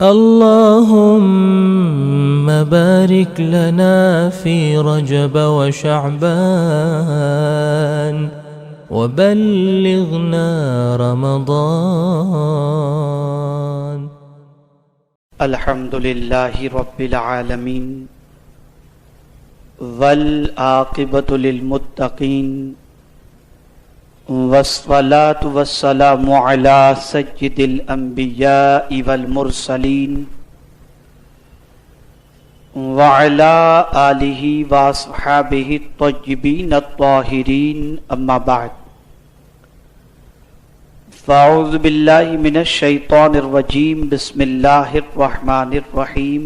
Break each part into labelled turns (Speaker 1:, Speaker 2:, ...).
Speaker 1: اللهم بارك لنا في رجب وشعبان وبلغنا رمضان.
Speaker 2: الحمد لله رب العالمين والعاقبة للمتقين والصلاة والسلام على سيد الأنبياء والمرسلين وعلى آله وأصحابه الطيبين الطاهرين. أما بعد، فأعوذ بالله من الشيطان الرجيم. بسم الله الرحمن الرحيم.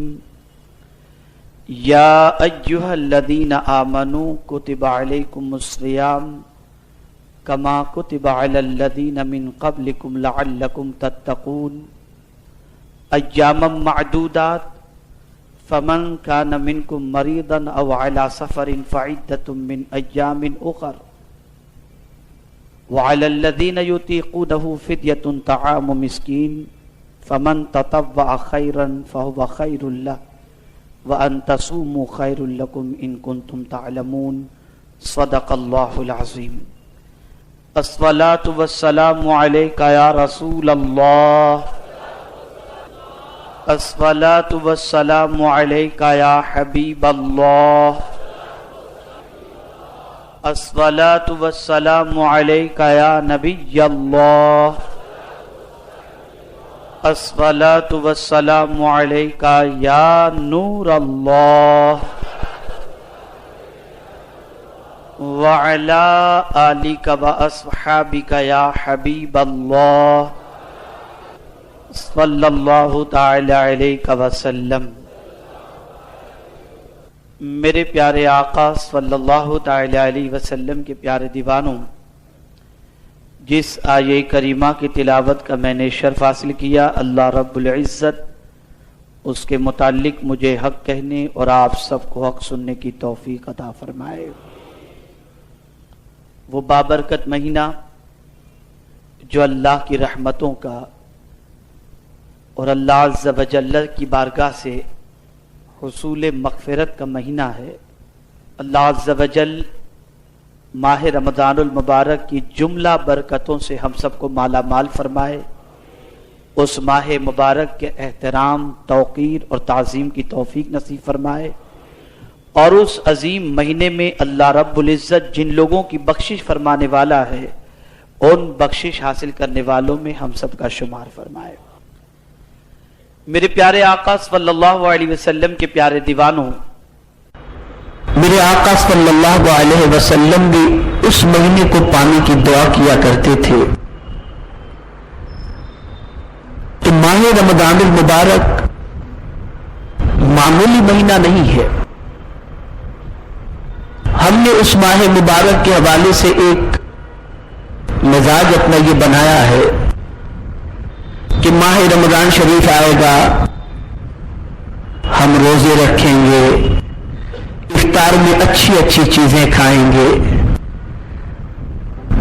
Speaker 2: يا أيها الذين آمنوا كتب عليكم الصيام كما كتب على الذين من قبلكم لعلكم تتقون أياما معدودات فمن كان منكم مريضا أو على سفر فعدة من أيام أخر وعلى الذين يطيقونه فدية طعام مسكين فمن تطوع خيرا فهو خير له وأن تصوموا خير لكم إن كنتم تعلمون. صدق الله العظيم. الصلاة والسلام عليك يا رسول الله. الصلاة والسلام عليك يا حبيب الله. الصلاة والسلام عليك يا نبي الله. الصلاة والسلام عليك يا نور الله وعلى آلك وأصحابك يا حبيب الله صلی اللہ تعالی علیہ وسلم. میرے پیارے آقا صلی اللہ تعالی علیہ وسلم کے پیارے دیوانوں، جس آیہ کریمہ کی تلاوت کا میں نے شرف حاصل کیا، اللہ رب العزت اس کے متعلق مجھے حق کہنے اور آپ سب کو حق سننے کی توفیق عطا فرمائے. وہ بابرکت مہینہ جو اللہ کی رحمتوں کا اور اللہ عز و جل کی بارگاہ سے حصول مغفرت کا مہینہ ہے. اللہ عز و جل ماہ رمضان المبارک کی جملہ برکتوں سے ہم سب کو مالا مال فرمائے. اس ماہ مبارک کے احترام، توقیر اور تعظیم کی توفیق نصیب فرمائے، اور اس عظیم مہینے میں اللہ رب العزت جن لوگوں کی بخشش فرمانے والا ہے ان بخشش حاصل کرنے والوں میں ہم سب کا شمار فرمائے. میرے پیارے آقا صلی اللہ علیہ وسلم کے پیارے دیوانوں،
Speaker 3: میرے آقا صلی اللہ علیہ وسلم بھی اس مہینے کو پانے کی دعا کیا کرتے تھے. تو ماہ رمضان المبارک معمولی مہینہ نہیں ہے. ہم نے اس ماہ مبارک کے حوالے سے ایک مزاج اپنا یہ بنایا ہے کہ ماہ رمضان شریف آئے گا، ہم روزے رکھیں گے، افطار میں اچھی اچھی چیزیں کھائیں گے،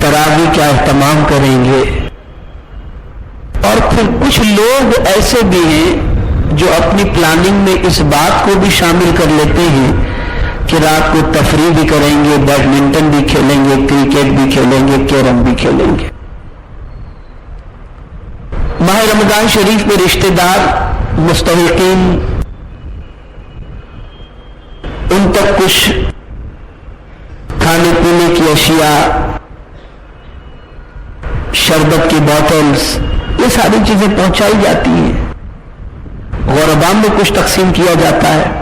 Speaker 3: تراویح کا اہتمام کریں گے. اور پھر کچھ لوگ ایسے بھی ہیں جو اپنی پلاننگ میں اس بات کو بھی شامل کر لیتے ہیں کہ رات کو تفریح بھی کریں گے، بیڈمنٹن بھی کھیلیں گے، کرکٹ بھی کھیلیں گے، کیرم بھی کھیلیں گے. ماہ رمضان شریف میں رشتہ دار، مستحقین، ان تک کچھ کھانے پینے کی اشیاء، شربت کی بوتلز، یہ ساری چیزیں پہنچائی جاتی ہیں. غرباء میں کچھ تقسیم کیا جاتا ہے.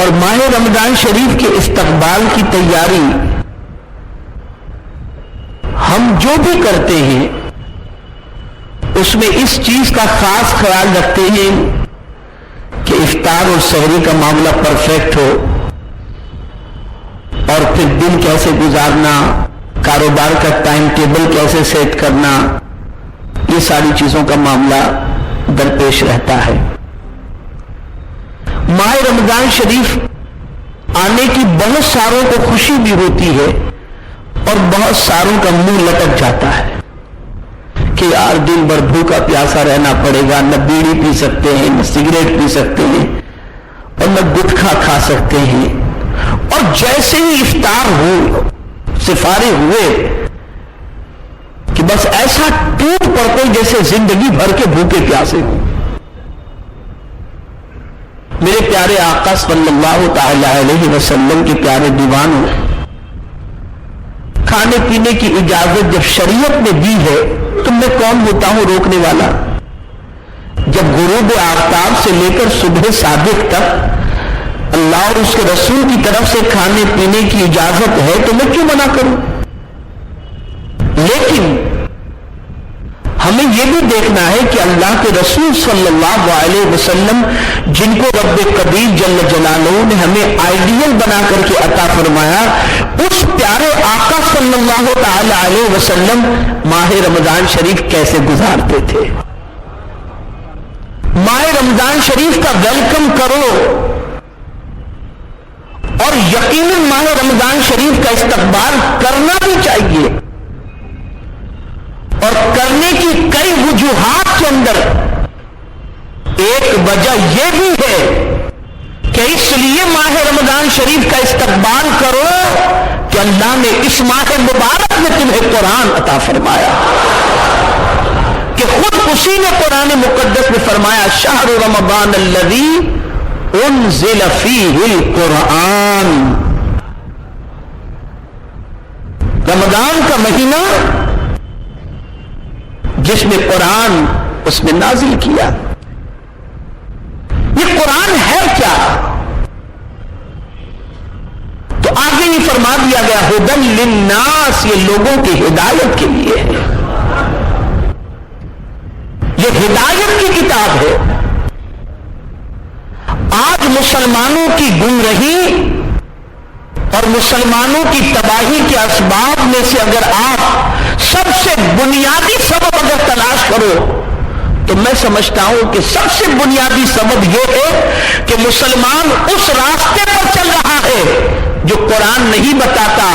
Speaker 3: اور ماہ رمضان شریف کے استقبال کی تیاری ہم جو بھی کرتے ہیں اس میں اس چیز کا خاص خیال رکھتے ہیں کہ افطار اور سحری کا معاملہ پرفیکٹ ہو، اور پھر دن کیسے گزارنا، کاروبار کا ٹائم ٹیبل کیسے سیٹ کرنا، یہ ساری چیزوں کا معاملہ درپیش رہتا ہے. ماہ رمضان شریف آنے کی بہت ساروں کو خوشی بھی ہوتی ہے اور بہت ساروں کا منہ لٹک جاتا ہے کہ 4 دن بھر بھوکا پیاسا رہنا پڑے گا، نہ بیڑی پی سکتے ہیں، نہ سگریٹ پی سکتے ہیں، اور نہ گٹکھا کھا سکتے ہیں. اور جیسے ہی افطار ہو سے فارغ ہوئے کہ بس ایسا ٹوٹ پڑتے جیسے زندگی بھر کے بھوکے پیاسے ہوں. میرے پیارے آقا صلی اللہ تعالی علیہ وسلم کے پیارے دیوانوں، کھانے پینے کی اجازت جب شریعت نے دی ہے تو میں کون ہوتا ہوں روکنے والا؟ جب غروب آفتاب سے لے کر صبح صادق تک اللہ اور اس کے رسول کی طرف سے کھانے پینے کی اجازت ہے تو میں کیوں منع کروں؟ لیکن ہمیں یہ بھی دیکھنا ہے کہ اللہ کے رسول صلی اللہ علیہ وسلم جن کو رب قدیر جل جلالہ نے ہمیں آئیڈیل بنا کر کے عطا فرمایا، اس پیارے آقا صلی اللہ تعالی علیہ وسلم ماہ رمضان شریف کیسے گزارتے تھے؟ ماہ رمضان شریف کا ویلکم کرو، اور یقیناً ماہ رمضان شریف کا استقبال کرنا بھی چاہیے، اور کرنے کی کئی وجوہات کے اندر ایک وجہ یہ بھی ہے کہ اس لیے ماہ رمضان شریف کا استقبال کرو کہ اللہ نے اس ماہ مبارک میں تمہیں قرآن عطا فرمایا، کہ خود اسی نے قرآن مقدس میں فرمایا شہر رمضان الذی انزل فیہ القرآن، رمضان کا مہینہ جس میں قرآن اس میں نازل کیا. یہ قرآن ہے کیا؟ تو آگے ہی فرما دیا گیا ہدی للناس، یہ لوگوں کی ہدایت کے لیے ہے، یہ ہدایت کی کتاب ہے. آج مسلمانوں کی گمراہی اور مسلمانوں کی تباہی کے اسباب میں سے اگر آپ سب سے بنیادی سبب اگر تلاش کرو تو میں سمجھتا ہوں کہ سب سے بنیادی سبب یہ ہے کہ مسلمان اس راستے پر چل رہا ہے جو قرآن نہیں بتاتا،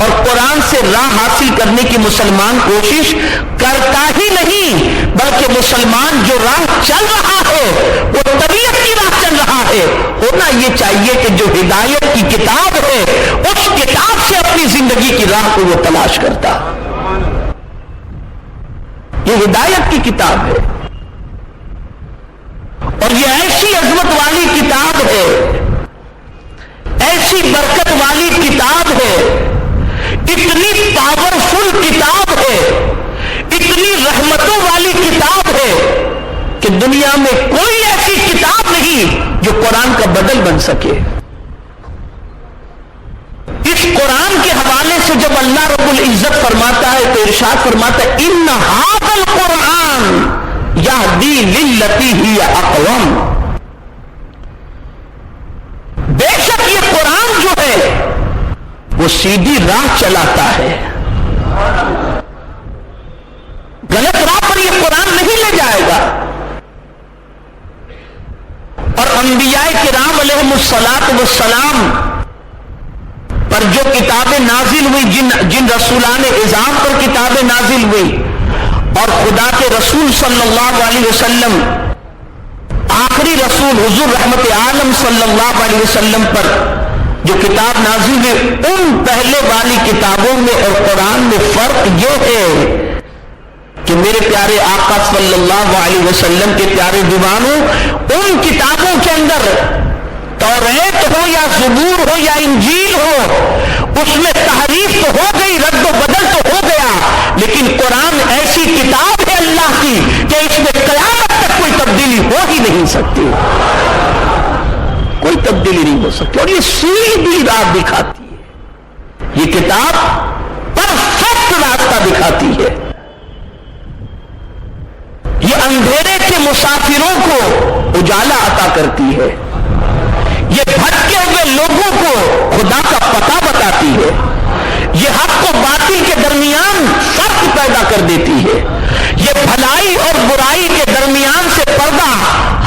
Speaker 3: اور قرآن سے راہ حاصل کرنے کی مسلمان کوشش کرتا ہی نہیں، بلکہ مسلمان جو راہ چل رہا ہے وہ طبیعت کی راہ چل رہا ہے. ہونا یہ چاہیے کہ جو ہدایت کی کتاب ہے اس کتاب سے اپنی زندگی کی راہ کو وہ تلاش کرتا. یہ ہدایت کی کتاب ہے، اور یہ ایسی عظمت والی کتاب ہے، ایسی برکت والی کتاب ہے، اتنی پاورفل کتاب ہے، اتنی رحمتوں والی کتاب ہے کہ دنیا میں کوئی ایسی کتاب نہیں جو قرآن کا بدل بن سکے. اس قرآن کے حوالے سے جب اللہ رب العزت فرماتا ہے تو ارشاد فرماتا ہے ان ھذا القرآن یہدی للتی ہی اقوم، بے شک یہ قرآن جو ہے وہ سیدھی راہ چلاتا ہے، غلط راہ پر یہ قرآن نہیں لے جائے گا. اور انبیاء کرام علیہم الصلاۃ والسلام پر جو کتابیں نازل ہوئی، جن رسولان اعظام پر کتابیں نازل ہوئی، اور خدا کے رسول صلی اللہ علیہ وسلم آخری رسول حضور رحمت عالم صلی اللہ علیہ وسلم پر جو کتاب نازل ہوئی، ان پہلے والی کتابوں میں اور قرآن میں فرق یہ ہے کہ میرے پیارے آقا صلی اللہ علیہ وسلم کے پیارے دیوانوں، ان کتابوں کے اندر توریت ہو یا زبور ہو یا انجیل ہو، اس میں تحریف تو ہو گئی، رد و بدل تو ہو گیا، لیکن قرآن ایسی کتاب ہے اللہ کی کہ اس میں قیامت تک کوئی تبدیلی ہو ہی نہیں سکتی، کوئی تبدیلی نہیں ہو سکتی. اور یہ سیدھی راہ دکھاتی ہے، یہ کتاب پرفیکٹ راستہ دکھاتی ہے. یہ اندھیرے کے مسافروں کو اجالا عطا کرتی ہے، یہ بھٹکے ہوئے لوگوں کو خدا کا پتہ بتاتی ہے، یہ حق و باطل کے درمیان فرق پیدا کر دیتی ہے، یہ بھلائی اور برائی کے درمیان سے پردہ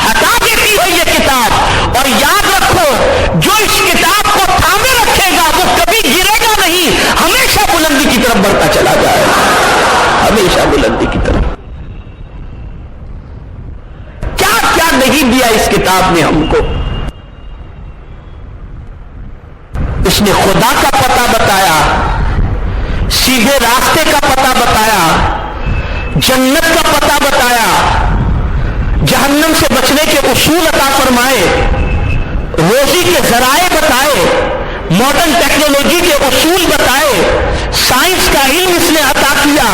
Speaker 3: ہٹا دیتی ہے یہ کتاب. اور یاد رکھو جو اس کتاب کو تھامے رکھے گا وہ کبھی گرے گا نہیں، ہمیشہ بلندی کی طرف بڑھتا چلا جائے گا، ہمیشہ بلندی کی طرف. اس کتاب میں ہم کو. اس نے خدا کا پتہ بتایا, سیدھے راستے کا پتہ بتایا, جنت کا پتہ بتایا, جہنم سے بچنے کے اصول عطا فرمائے, روزی کے ذرائع بتائے, ماڈرن ٹیکنالوجی کے اصول بتائے, سائنس کا علم اس نے عطا کیا.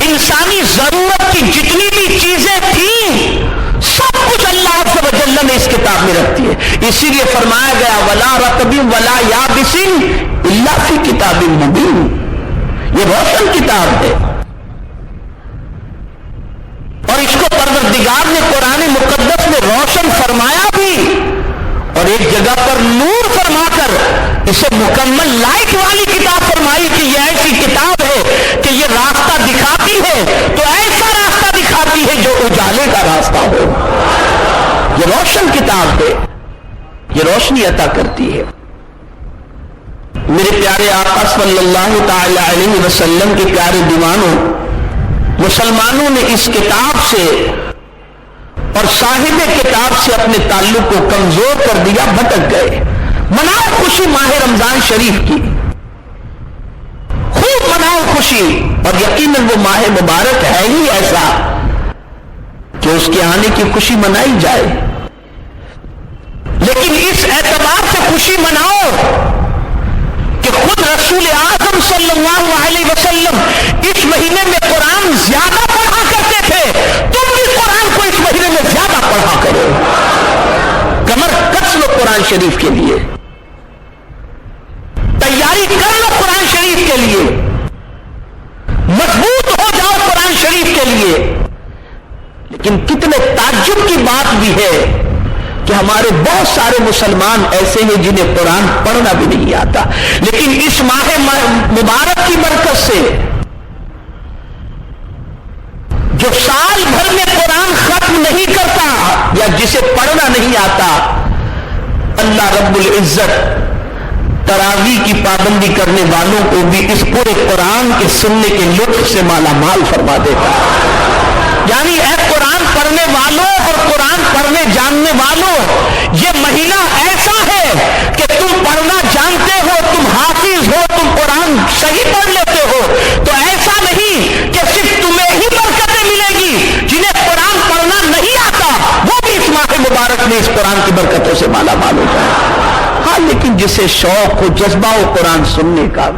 Speaker 3: انسانی ضرورت کی جتنی بھی چیزیں تھیں سب کچھ اللہ عز و جل نے اس کتاب میں رکھتی ہے. اسی لیے فرمایا گیا ولا رطب ولا یابس الا فی کتاب مبین. یہ روشن کتاب ہے, اور اس کو پروردگار نے قرآن مقدس میں روشن فرمایا بھی, اور ایک جگہ پر نور فرما کر اسے مکمل لائٹ والی کتاب فرمائی کہ یہ ایسی کتاب ہے کہ یہ راستہ دکھاتی ہے, تو ایسا راستہ دکھاتی ہے جو اجالے کا راستہ ہو. یہ روشن کتاب ہے, یہ روشنی عطا کرتی ہے. میرے پیارے آقا صلی اللہ تعالی علیہ وسلم کے پیارے دیوانوں, مسلمانوں نے اس کتاب سے اور صاحب کتاب سے اپنے تعلق کو کمزور کر دیا, بھٹک گئے. مناؤ خوشی ماہ رمضان شریف کی, خوب مناؤ خوشی, اور یقیناً وہ ماہ مبارک ہے ہی ایسا کہ اس کے آنے کی خوشی منائی جائے. لیکن اس اعتبار سے خوشی مناؤ کہ خود رسول اعظم صلی اللہ علیہ وسلم اس مہینے میں قرآن زیادہ پڑھا کرتے تھے, تم بھی قرآن کو اس مہینے میں زیادہ پڑھا کرو. کمر کس لو قرآن شریف کے لیے, تیاری کر لو قرآن شریف کے لیے, مضبوط ہو جاؤ قرآن شریف کے لیے. لیکن کتنے تعجب کی بات بھی ہے کہ ہمارے بہت سارے مسلمان ایسے ہیں جنہیں قرآن پڑھنا بھی نہیں آتا, لیکن اس ماہ مبارک کی برکت سے جو سال بھر میں قرآن ختم نہیں کرتا یا جسے پڑھنا نہیں آتا, اللہ رب العزت تراویح کی پابندی کرنے والوں کو بھی اس پورے قرآن کے سننے کے لطف سے مالا مال فرما دیتا. یعنی اے قرآن پڑھنے والوں اور قرآن پڑھنے جاننے والوں, یہ مہینہ ایسا ہے کہ تم پڑھنا جانتے ہو, تم حافظ ہو, تم قرآن صحیح پڑھ لیتے ہو, تو ایسا نہیں کہ صرف تمہیں ہی برکتیں ملے گی, جنہیں قرآن پڑھنا نہیں آتا وہ بھی اس ماہ مبارک میں اس قرآن کی برکتوں سے مالا مال ہو جائے. ہاں, لیکن جسے شوق ہو, جذبہ ہو قرآن سننے کا,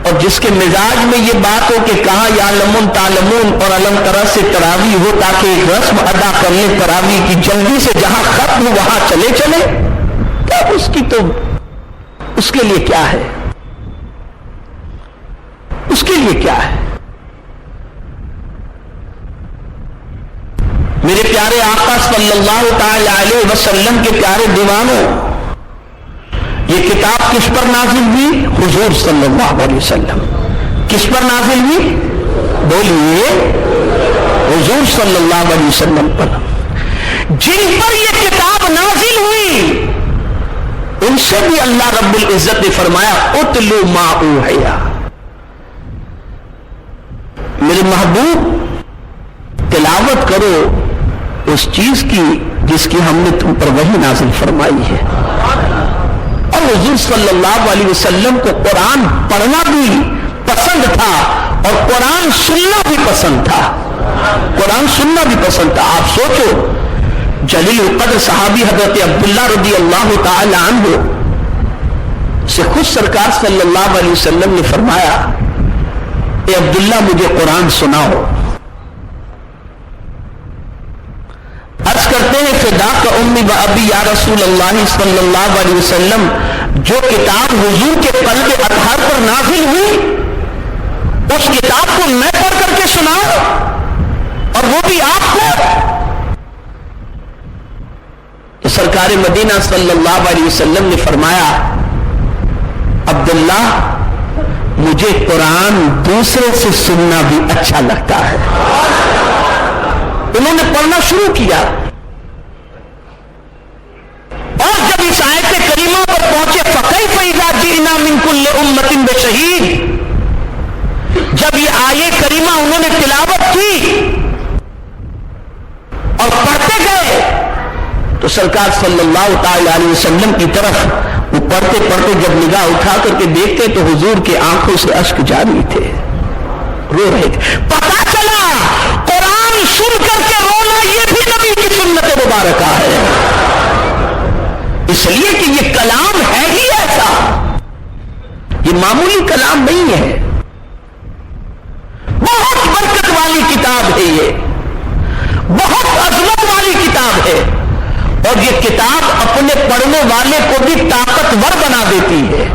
Speaker 3: اور جس کے مزاج میں یہ بات ہو کہ کہاں یعلمون تعلمون اور علم طرح سے تراویح ہو تاکہ ایک رسم ادا کر لیں تراویح کی, جلدی سے جہاں ختم ہو وہاں چلے چلے, کیا اس کی تو اس کے لیے کیا ہے, اس کے لیے کیا ہے. میرے پیارے آقا صلی اللہ تعالی علیہ وسلم کے پیارے دیوانوں, یہ کتاب کس پر نازل ہوئی؟ حضور صلی اللہ علیہ وسلم. کس پر نازل ہوئی؟ بولیے, حضور صلی اللہ علیہ وسلم پر. جن پر یہ کتاب نازل ہوئی ان سے بھی اللہ رب العزت نے فرمایا اتلو ما اوحیا. میرے محبوب تلاوت کرو اس چیز کی جس کی ہم نے تم پر وحی نازل فرمائی ہے. اور حضور صلی اللہ علیہ وسلم کو قرآن پڑھنا بھی پسند تھا اور قرآن سننا بھی پسند تھا, قرآن سننا بھی پسند تھا. آپ سوچو, جلیل القدر صحابی حضرت عبداللہ رضی اللہ تعالی عنہ سے خود سرکار صلی اللہ علیہ وسلم نے فرمایا اے عبداللہ مجھے قرآن سناؤ. عرض کرتے ہیں فداک امی و ابی یا رسول اللہ صلی اللہ علیہ وسلم, جو کتاب حضور کے قلب اطہر پر نازل ہوئی اس کتاب کو میں پڑھ کر کے سناؤں, اور وہ بھی آپ کو. سرکار مدینہ صلی اللہ علیہ وسلم نے فرمایا عبداللہ مجھے قرآن دوسرے سے سننا بھی اچھا لگتا ہے. انہوں نے پڑھنا شروع کیا, اور جب اس آیت کریمہ پر پہنچے فَكَيْفَ إِذَا جِئْنَا مِن كُلِّ أُمَّةٍ بِشَهِيدٍ, جب یہ آیت کریمہ انہوں نے تلاوت تلاوت کی اور پڑھتے گئے تو سرکار صلی اللہ تعالی علیہ وسلم کی طرف وہ پڑھتے پڑھتے جب نگاہ اٹھا کر کے دیکھتے تو حضور کے آنکھوں سے اشک جاری تھے، رو رہے تھے. پتا چلا قرآن سن کر کے رونا یہ بھی نبی کی سنت مبارکہ ہے، اس لیے کہ یہ کلام ہے ہی ایسا، یہ معمولی کلام نہیں ہے، بہت برکت والی کتاب ہے، یہ بہت عظمت والی کتاب ہے، اور یہ کتاب اپنے پڑھنے والے کو بھی طاقتور بنا دیتی ہے.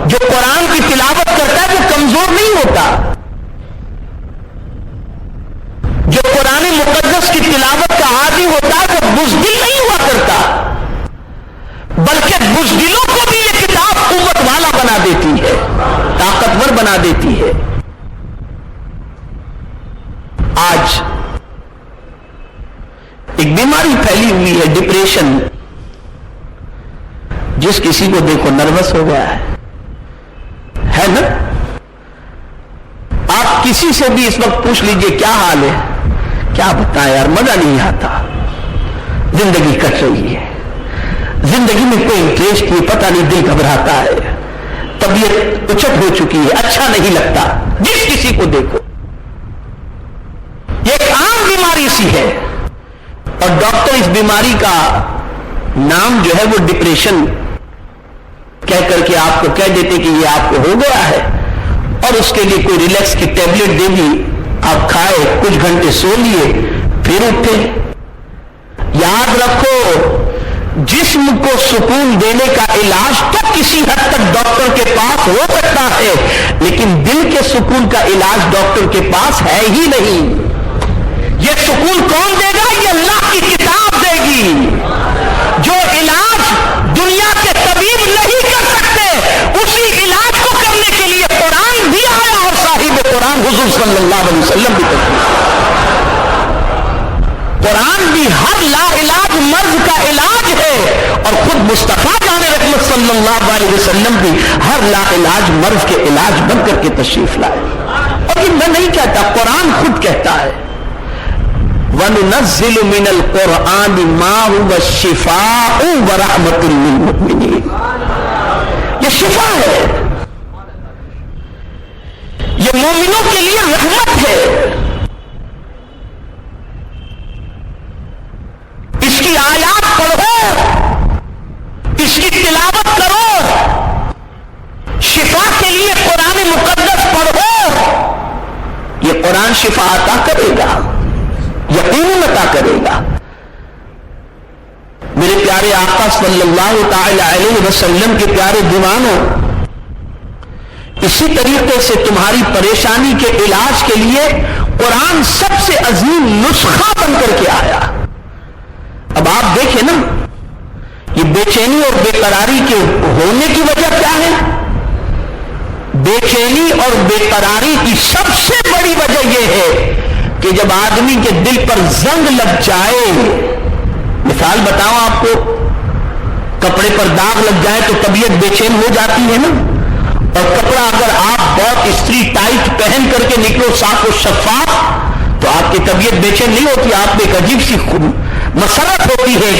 Speaker 3: جو قرآن کی تلاوت کرتا ہے وہ کمزور نہیں ہوتا، جو قرآن مقدس کی تلاوت کا عادی ہوتا ہے وہ بزدل نہیں ہوا کرتا، بلکہ بزدلوں کو بھی یہ کتاب قوت والا بنا دیتی ہے، طاقتور بنا دیتی ہے. آج ایک بیماری پھیلی ہوئی ہے، ڈپریشن، جس کسی کو دیکھو نروس ہو گیا ہے نا؟ آپ کسی سے بھی اس وقت پوچھ لیجئے کیا حال ہے، کیا بتائیں یار، مزہ نہیں آتا، زندگی کٹ رہی ہے، زندگی میں کوئی انٹرسٹ نہیں، پتہ نہیں، دل گھبراتا ہے، طبیعت اچٹ ہو چکی ہے، اچھا نہیں لگتا. جس کسی کو دیکھو یہ ایک عام بیماری سی ہے، اور ڈاکٹر اس بیماری کا نام جو ہے وہ ڈپریشن کہہ کر کے آپ کو کہہ دیتے کہ یہ آپ کو ہو گیا ہے، اور اس کے لیے کوئی ریلیکس کی ٹیبلٹ دے دی، آپ کھائے، کچھ گھنٹے سو لیے، پھر اٹھے. یاد رکھو جسم کو سکون دینے کا علاج تو کسی حد تک ڈاکٹر کے پاس ہو سکتا ہے، لیکن دل کے سکون کا علاج ڈاکٹر کے پاس ہے ہی نہیں. یہ سکون کون دے گا؟ یہ اللہ کی کتاب دے گی. جو علاج دنیا کے طبیب نہیں کر سکتے، اسی علاج کو کرنے کے لیے قرآن بھی آیا، اور صاحب قرآن حضور صلی اللہ علیہ وسلم بھی قرآن بھی ہر لا علاج مرض کا علاج ہے، اور خود مصطفیٰ جان رحمت صلی اللہ علیہ وسلم بھی ہر لا علاج مرض کے علاج بن کر کے تشریف لائے. اور یہ میں نہیں کہتا، قرآن خود کہتا ہے وَنُنَزِّلُ مِنَ الْقُرْآنِ مَا هُوَ الشِّفَاءُ وَرَحْمَةٌ لِلْمُؤْمِنِينَ. یہ شفا ہے، یہ مومنوں کے لیے رحمت ہے. اس کی آیات پڑھو، اس کی تلاوت کرو، شفا کے لیے قرآن مقدس پڑھو، یہ قرآن شفا عطا کرے گا، یقیناً عطا کرے گا. میرے پیارے آقا صلی اللہ تعالی علیہ وسلم کے پیارے دیوانوں، اسی طریقے سے تمہاری پریشانی کے علاج کے لیے قرآن سب سے عظیم نسخہ بن کر کے آیا. اب آپ دیکھیں نا، یہ بے چینی اور بے قراری کے ہونے کی وجہ کیا ہے؟ بے چینی اور بے قراری کی سب سے بڑی وجہ یہ ہے کہ جب آدمی کے دل پر زنگ لگ جائے، مثال بتاؤں آپ کو، کپڑے پر داغ لگ جائے تو طبیعت بے چین ہو جاتی ہے نا. اور کپڑا اگر آپ بہت استری ٹائٹ پہن کر کے نکلو صاف و شفاف تو آپ کی طبیعت بے چین نہیں ہوتی، آپ میں ایک عجیب سی مسرت ہوتی ہے،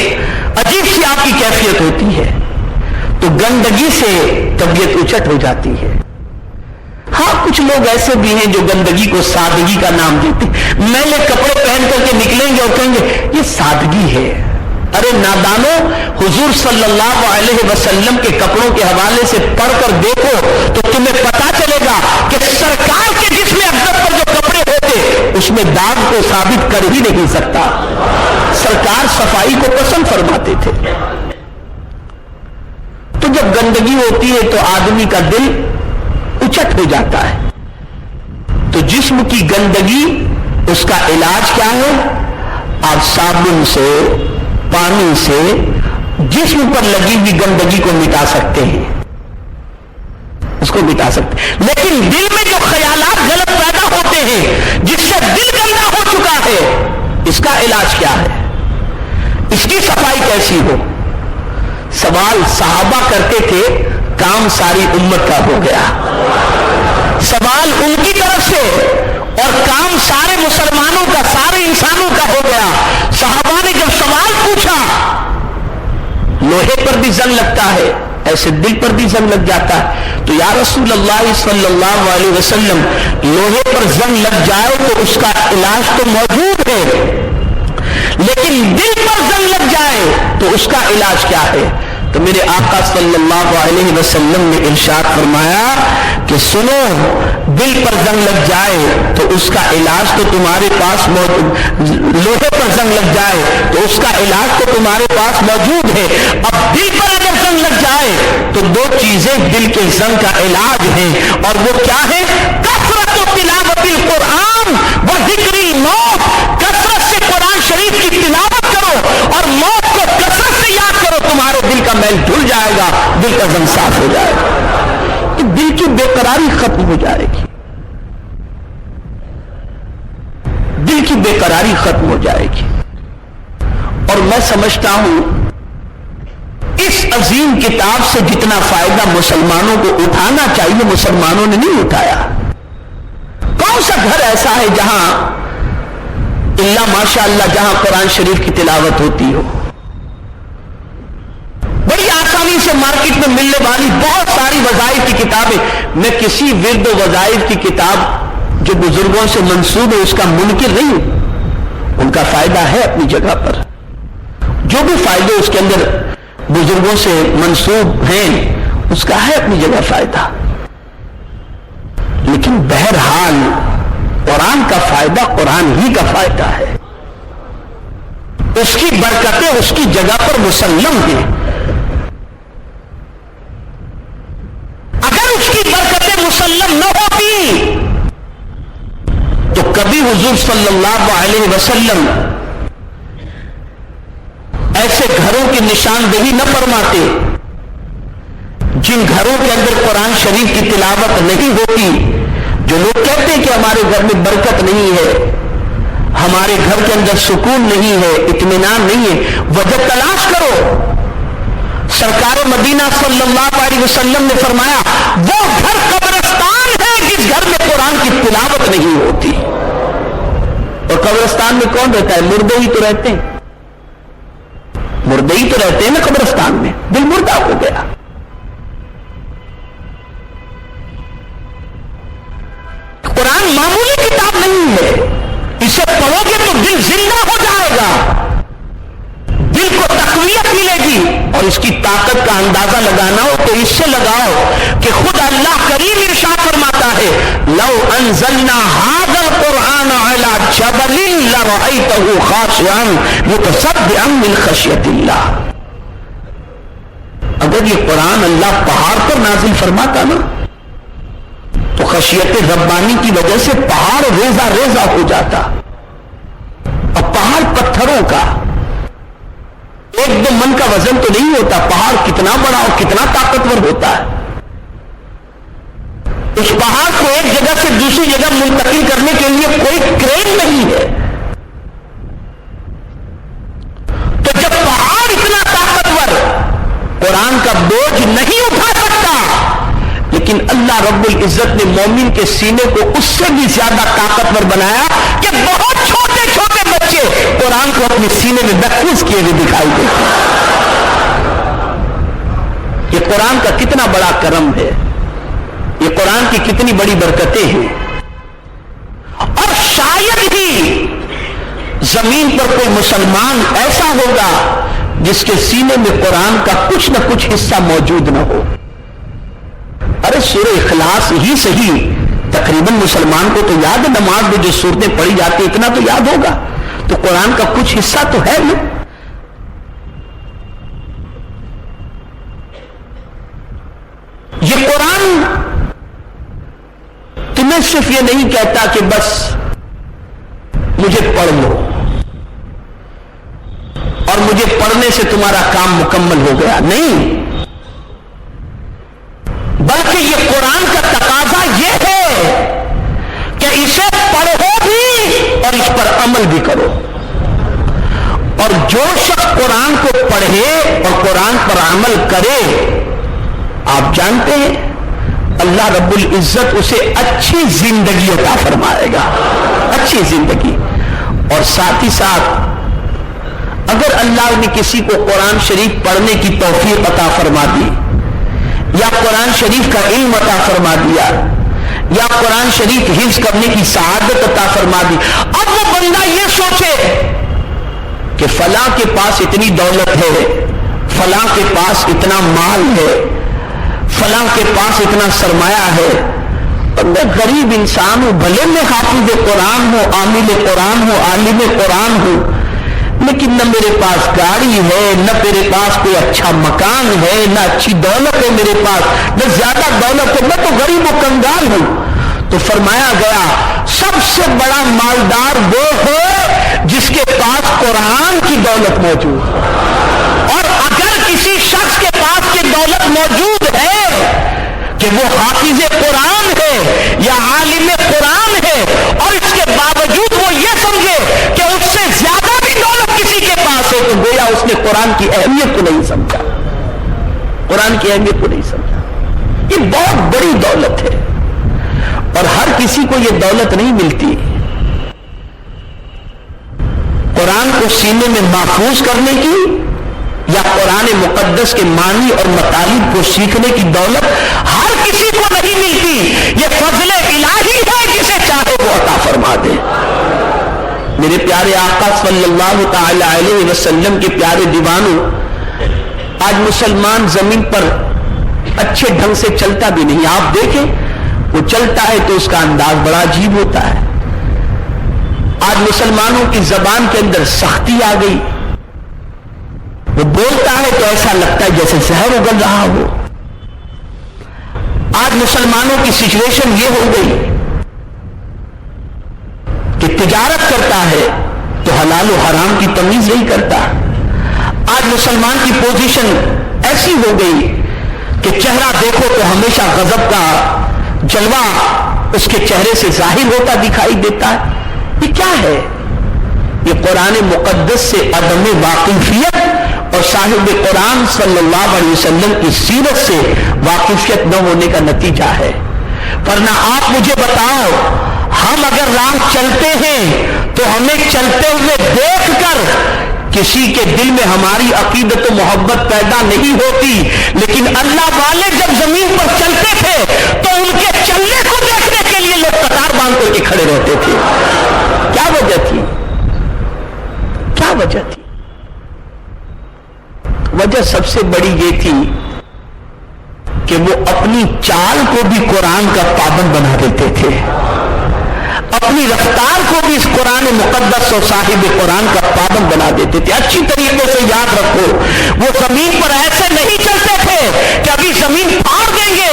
Speaker 3: عجیب سی آپ کی کیفیت ہوتی ہے. تو گندگی سے طبیعت اچٹ ہو جاتی ہے. ہاں کچھ لوگ ایسے بھی ہیں جو گندگی کو سادگی کا نام دیتے ہیں، میلے کپڑے پہن کر کے نکلیں گے اور کہیں گے یہ سادگی ہے. ارے نادانو، حضور صلی اللہ علیہ وسلم کے کپڑوں کے حوالے سے پڑھ کر دیکھو تو تمہیں پتا چلے گا کہ سرکار کے جسم اقدس پر جو کپڑے ہوتے اس میں داغ کو ثابت کر ہی نہیں سکتا. سرکار صفائی کو پسند فرماتے تھے. تو جب گندگی ہوتی ہے تو آدمی کا دل اچٹ ہو جاتا ہے. تو جسم کی گندگی، اس کا علاج کیا ہے؟ آپ صابن سے، پانی سے جسم پر لگی ہوئی گندگی کو مٹا سکتے ہیں، اس کو مٹا سکتے ہیں. لیکن دل میں جو خیالات غلط پیدا ہوتے ہیں، جس سے دل گندا ہو چکا ہے، اس کا علاج کیا ہے؟ اس کی صفائی کیسی ہو؟ سوال صحابہ کرتے تھے، کام ساری امت کا ہو گیا. سوال ان کی طرف سے اور کام سارے مسلمان پیٹ پر بھی زنگ لگتا ہے ایسے دل پر بھی زنگ لگ جاتا ہے. تو یا رسول اللہ صلی اللہ علیہ وسلم لوہے پر زنگ لگ جائے تو اس کا علاج تو موجود ہے، لیکن دل پر زنگ لگ جائے تو اس کا علاج کیا ہے؟ تو میرے آقا صلی اللہ علیہ وسلم نے ارشاد فرمایا کہ سنو، دل پر زنگ لگ جائے تو اس کا علاج تو تمہارے پاس موجود، لوہے پر زنگ لگ جائے تو اس کا علاج تو تمہارے پاس موجود ہے. اب دل پر اگر زنگ لگ جائے تو دو چیزیں دل کے زنگ کا علاج ہیں، اور وہ کیا ہے؟ کثرت تلاوت القرآن و ذکر الموت. کثرت سے قرآن شریف کی تلاوت کرو اور موت کو کثرت سے یاد کرو، تمہارے دل کا میل دھل جائے گا، دل کا زنگ صاف ہو جائے گا، دل کی بے قراری ختم ہو جائے گی، دل کی بے قراری ختم ہو جائے گی. اور میں سمجھتا ہوں اس عظیم کتاب سے جتنا فائدہ مسلمانوں کو اٹھانا چاہیے مسلمانوں نے نہیں اٹھایا. کون سا گھر ایسا ہے جہاں اللہ ماشاء اللہ جہاں قرآن شریف کی تلاوت ہوتی ہو؟ بڑی آسانی سے مارکیٹ میں ملنے والی بہت ساری وظائف کی کتابیں. میں کسی ورد و وظائف کی کتاب جو بزرگوں سے منسوب ہے اس کا منکر نہیں ہوں، ان کا فائدہ ہے اپنی جگہ پر، جو بھی فائدے اس کے اندر بزرگوں سے منسوب ہیں اس کا ہے اپنی جگہ فائدہ. لیکن بہرحال قرآن کا فائدہ قرآن ہی کا فائدہ ہے، اس کی برکتیں اس کی جگہ پر مسلم ہیں. اگر اس کی برکتیں مسلم نہ ہوتی تو کبھی حضور صلی اللہ علیہ وسلم ایسے گھروں کی نشاندہی نہ فرماتے جن گھروں کے اندر قرآن شریف کی تلاوت نہیں ہوتی. جو لوگ کہتے ہیں کہ ہمارے گھر میں برکت نہیں ہے، ہمارے گھر کے اندر سکون نہیں ہے، اطمینان نہیں ہے، وجہ تلاش کرو. سرکار مدینہ صلی اللہ علیہ وسلم نے فرمایا وہ گھر قبرستان ہے جس گھر میں قرآن کی تلاوت نہیں ہوتی. اور قبرستان میں کون رہتا ہے؟ مردے ہی تو رہتے ہیں، مردے ہی تو رہتے ہیں نا قبرستان میں، دل مردہ ہو گیا. قرآن معمولی کتاب نہیں ہے، اسے پڑھو گے تو دل زندہ ہو جائے گا، دل کو تقویت ملے گی. اور اس کی طاقت کا اندازہ لگانا ہو تو اس سے لگاؤ کہ خود اللہ کریم ارشاد فرماتا ہے لو انزلنا هذا القرآن على جبل لرأيته خاشعا متصدعا من خشية الله. اگر یہ قرآن اللہ پہاڑ پر نازل فرماتا نا تو خشیت ربانی کی وجہ سے پہاڑ ریزہ ریزہ ہو جاتا. اب پہاڑ پتھروں کا ایک دو من کا وزن تو نہیں ہوتا، پہاڑ کتنا بڑا اور کتنا طاقتور ہوتا ہے. اس پہاڑ کو ایک جگہ سے دوسری جگہ منتقل کرنے کے لیے کوئی کرین نہیں ہے. تو جب پہاڑ اتنا طاقتور قرآن کا بوجھ نہیں اٹھا سکتا، لیکن اللہ رب العزت نے مومن کے سینے کو اس سے بھی زیادہ طاقتور بنایا کہ بہت چھوٹے چھوٹے بچے قرآن کو اپنے سینے میں محفوظ کیے ہوئے دکھائی دیتے. یہ قرآن کا کتنا بڑا کرم ہے، یہ قرآن کی کتنی بڑی برکتیں ہیں. اور شاید ہی زمین پر کوئی مسلمان ایسا ہوگا جس کے سینے میں قرآن کا کچھ نہ کچھ حصہ موجود نہ ہو. ارے سورہ اخلاص ہی صحیح تقریباً مسلمان کو تو یاد ہے، نماز میں جو سورتیں پڑھی جاتی اتنا تو یاد ہوگا، تو قرآن کا کچھ حصہ تو ہے نا. یہ قرآن تمہیں صرف یہ نہیں کہتا کہ بس مجھے پڑھ لو اور مجھے پڑھنے سے تمہارا کام مکمل ہو گیا، نہیں، بلکہ یہ قرآن کا تقاضا یہ ہے کہ اسے پڑھو بھی اور اس پر عمل بھی کرو. اور جو شخص قرآن کو پڑھے اور قرآن پر عمل کرے، آپ جانتے ہیں اللہ رب العزت اسے اچھی زندگی عطا فرمائے گا، اچھی زندگی. اور ساتھ ہی ساتھ اگر اللہ نے کسی کو قرآن شریف پڑھنے کی توفیق عطا فرما دی یا قرآن شریف کا علم عطا فرما دیا یا قرآن شریف حفظ کرنے کی سعادت عطا فرما دی، اب وہ بندہ یہ سوچے کہ فلاں کے پاس اتنی دولت ہے، فلاں کے پاس اتنا مال ہے، فلاں کے پاس اتنا سرمایہ ہے، اور میں غریب انسان ہوں، بھلے میں حافظ قرآن ہوں، عامل قرآن ہوں، عالم قرآن ہوں، لیکن نہ میرے پاس گاڑی ہے، نہ میرے پاس کوئی اچھا مکان ہے، نہ اچھی دولت ہے میرے پاس، نہ زیادہ دولت ہے، میں تو غریب و کنگال ہوں۔ تو فرمایا گیا سب سے بڑا مالدار وہ ہے جس کے پاس قرآن کی دولت موجود ہے، اور اگر کسی شخص کے پاس یہ دولت موجود ہے کہ وہ حافظ قرآن ہے یا عالم قرآن ہے، اور اس کے باوجود وہ یہ سمجھے کہ اس سے زیادہ بھی دولت کسی کے پاس ہے، تو گویا اس نے قرآن کی اہمیت کو نہیں سمجھا، قرآن کی اہمیت کو نہیں سمجھا۔ یہ بہت بڑی دولت ہے اور ہر کسی کو یہ دولت نہیں ملتی۔ قرآن کو سینے میں محفوظ کرنے کی یا قرآن مقدس کے معنی اور مطالب کو سیکھنے کی دولت ہر کسی کو نہیں ملتی، یہ فضل الہی ہے، جسے چاہے وہ عطا فرما دے۔ میرے پیارے آقا صلی اللہ تعالی علیہ وسلم کے پیارے دیوانوں، آج مسلمان زمین پر اچھے ڈھنگ سے چلتا بھی نہیں۔ آپ دیکھیں وہ چلتا ہے تو اس کا انداز بڑا عجیب ہوتا ہے۔ آج مسلمانوں کی زبان کے اندر سختی آ گئی، وہ بولتا ہے تو ایسا لگتا ہے جیسے زہر اگل رہا ہو۔ آج مسلمانوں کی سچویشن یہ ہو گئی کہ تجارت کرتا ہے تو حلال و حرام کی تمیز نہیں کرتا۔ آج مسلمان کی پوزیشن ایسی ہو گئی کہ چہرہ دیکھو تو ہمیشہ غضب کا جلوہ اس کے چہرے سے ظاہر ہوتا دکھائی دیتا ہے۔ یہ کیا ہے؟ یہ قرآن مقدس سے عدم واقفیت اور صاحب قرآن صلی اللہ علیہ وسلم کی سیرت سے واقفیت نہ ہونے کا نتیجہ ہے۔ ورنہ آپ مجھے بتاؤ، ہم اگر راہ چلتے ہیں تو ہمیں چلتے ہوئے دیکھ کر کسی کے دل میں ہماری عقیدت و محبت پیدا نہیں ہوتی، لیکن اللہ والے جب زمین پر چلتے تھے تو ان کے چلنے کو دیکھنے کے لیے لوگ قطار باندھ کر کے کھڑے رہتے تھے۔ کیا وجہ تھی؟ کیا وجہ تھی؟ وجہ سب سے بڑی یہ تھی کہ وہ اپنی چال کو بھی قرآن کا پابند بنا دیتے تھے، اپنی رفتار کو بھی اس قرآن مقدس اور صاحب قرآن کا پابند بنا دیتے تھے۔ اچھی طریقے سے یاد رکھو، وہ زمین پر ایسے نہیں چلتے تھے کہ ابھی زمین پھاڑ دیں گے،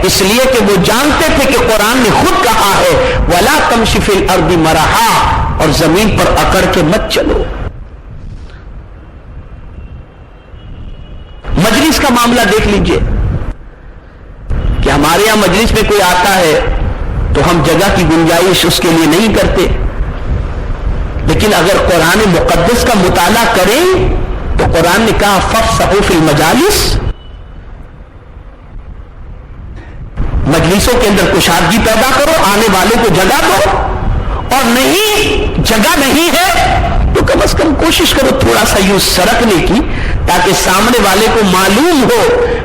Speaker 3: اس لیے کہ وہ جانتے تھے کہ قرآن نے خود کہا ہے وَلَا تَمْشِ فِي الْأَرْضِ مَرَحًا، اور زمین پر اکڑ کے مت چلو۔ مجلس کا معاملہ دیکھ لیجئے کہ ہمارے یہاں مجلس میں کوئی آتا ہے تو ہم جگہ کی گنجائش اس کے لیے نہیں کرتے، لیکن اگر قرآن مقدس کا مطالعہ کریں تو قرآن نے کہا فَافْسَحُوا فِي الْمَجَالِسِ، مجلسوں کے اندر کشادگی پیدا کرو، آنے والے کو جگہ دو، اور نہیں جگہ نہیں ہے تو کم از کم کوشش کرو تھوڑا سا یوں سرکنے کی، تاکہ سامنے والے کو معلوم ہو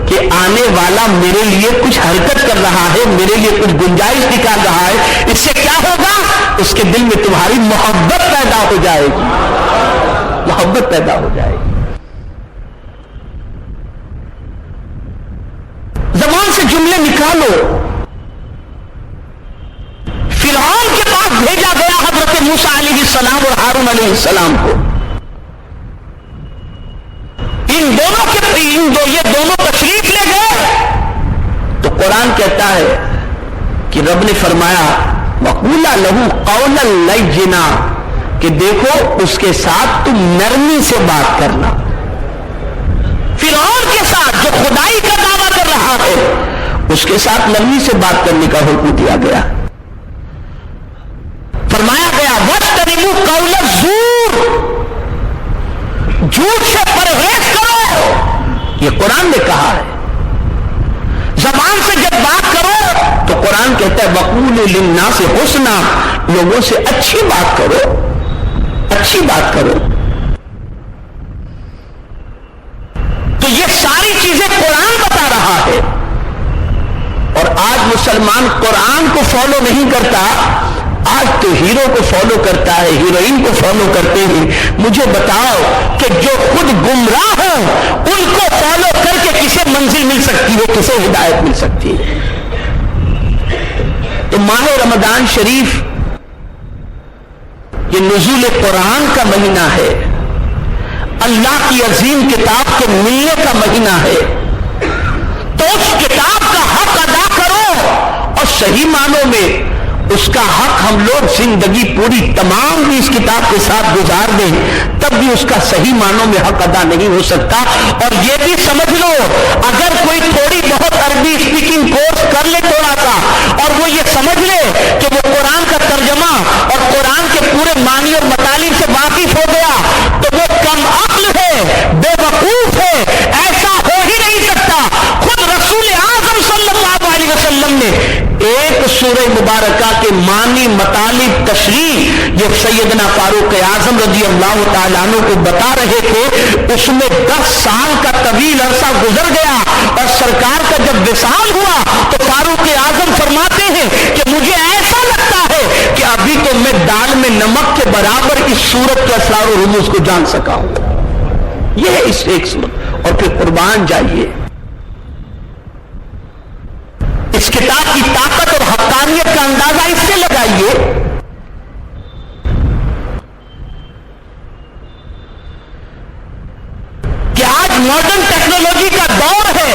Speaker 3: کہ آنے والا میرے لیے کچھ حرکت کر رہا ہے، میرے لیے کچھ گنجائش نکال رہا ہے۔ اس سے کیا ہوگا؟ اس کے دل میں تمہاری محبت پیدا ہو جائے گی، محبت پیدا ہو جائے گی۔ زبان سے جملے نکالو۔ فرعون کے پاس بھیجا گیا حضرت موسیٰ علیہ السلام اور ہارون علیہ السلام کو، یہ دونوں تشریف لے گئے تو قرآن کہتا ہے کہ رب نے فرمایا وَقُولَا لَهُ قَوْلًا لَيِّنًا، کہ دیکھو اس کے ساتھ تم نرمی سے بات کرنا۔ فرعون کے ساتھ جو خدائی کا دعویٰ کر رہا ہے اس کے ساتھ نرمی سے بات کرنے کا حکم دیا گیا۔ فرمایا گیا وَاجْتَنِبُوا قَوْلَ الزُّورِ، جھوٹ سے پرہیز کرو، یہ قرآن نے کہا ہے۔ زبان سے جب بات کرو تو قرآن کہتا ہے وَقُولُوا لِلنَّاسِ حُسْنًا، لوگوں سے اچھی بات کرو، اچھی بات کرو۔ رہا ہے. اور آج مسلمان قرآن کو فالو نہیں کرتا، آج تو ہیرو کو فالو کرتا ہے، ہیروئن کو فالو کرتے ہیں. مجھے بتاؤ کہ جو خود گمراہ ہوں ان کو فالو کر کے کسے منزل مل سکتی ہے، کسے ہدایت مل سکتی ہے؟ تو ماہ رمضان شریف یہ نزول قرآن کا مہینہ ہے، اللہ کی عظیم کتاب کے ملنے کا مہینہ ہے. تو اس کتاب کا حق ادا کرو اور صحیح معنوں میں اس کا حق ہم لوگ زندگی پوری تمام بھی اس کتاب کے ساتھ گزار دیں تب بھی اس کا صحیح معنوں میں حق ادا نہیں ہو سکتا. اور یہ بھی سمجھ لو اگر کوئی تھوڑی بہت عربی اسپیکنگ کورس کر لے تھوڑا سا اور وہ یہ سمجھ لے کہ وہ قرآن کا ترجمہ اور قرآن کے پورے معنی اور مطالب سے واقف ہو گیا تو وہ کم عقل ہے، بے وقوف ہے، ایسا ہو ہی نہیں سکتا. خود رسول اعظم صلی اللہ علیہ وسلم نے ایک سورہ مبارکہ کے معنی مطالب تشریح یہ سیدنا فاروق اعظم رضی اللہ تعالیٰ عنہ کو بتا رہے تھے، اس میں 10 سال کا طویل عرصہ گزر گیا اور سرکار کا جب وصال ہوا تو فاروق اعظم فرماتے ہیں کہ مجھے ایسا لگتا ہے کہ ابھی تو میں دال میں نمک کے برابر اس سورت کے اسرار و رموز کو جان سکا ہوں. یہ ہے اس ایک سورت. اور پھر قربان جائیے اس کتاب کی طاقت اور حقانیت کا اندازہ اس سے لگائیے کہ آج ماڈرن ٹیکنالوجی کا دور ہے،